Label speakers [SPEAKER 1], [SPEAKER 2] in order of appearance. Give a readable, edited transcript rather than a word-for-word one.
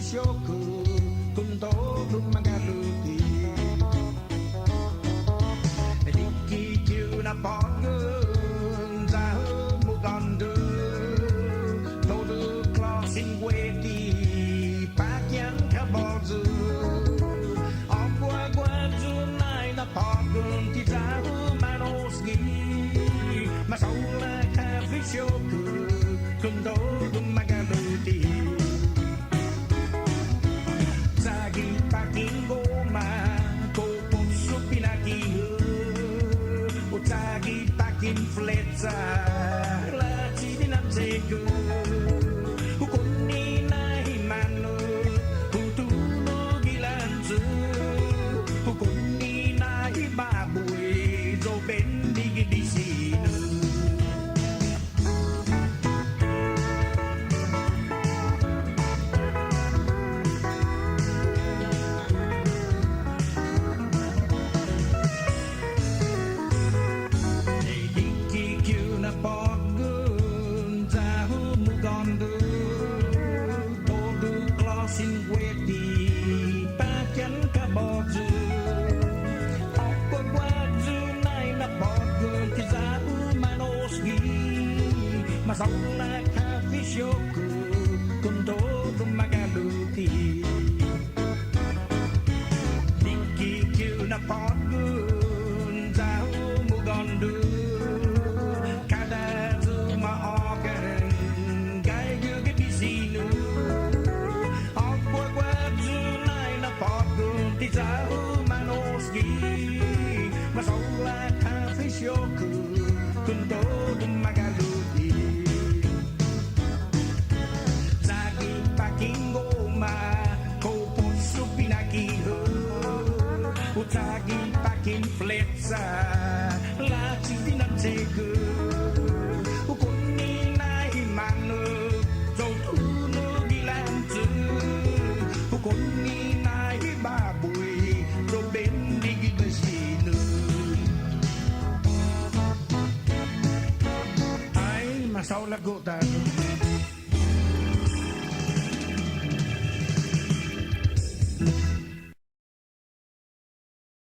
[SPEAKER 1] shoku kunto magaluti Dikki tuna poggun za mugandu Todo crossing wedi pakyan kabozu Agua guaju nai na poggun ti za manoski Masaula kafi shoku kunto magaluti Influenza la ci na zego ukuni na himano utuno gilanzu ukuni na ibabui zo bendi gidisino Masaula kafi shoku kunto magaluti Dikki kyuna podgun zau mugondu Kada zuma ogen gai juga di sinu Agua guaju nai na podgun ti zau manoski Masaula kafi shoku kunto magaluti Utagi pakin fletsa la ci dinanzegu ukuni nai manu zo tuno gilanzu ukuni nai babui zo bendi gidesinu ai masau lagu ta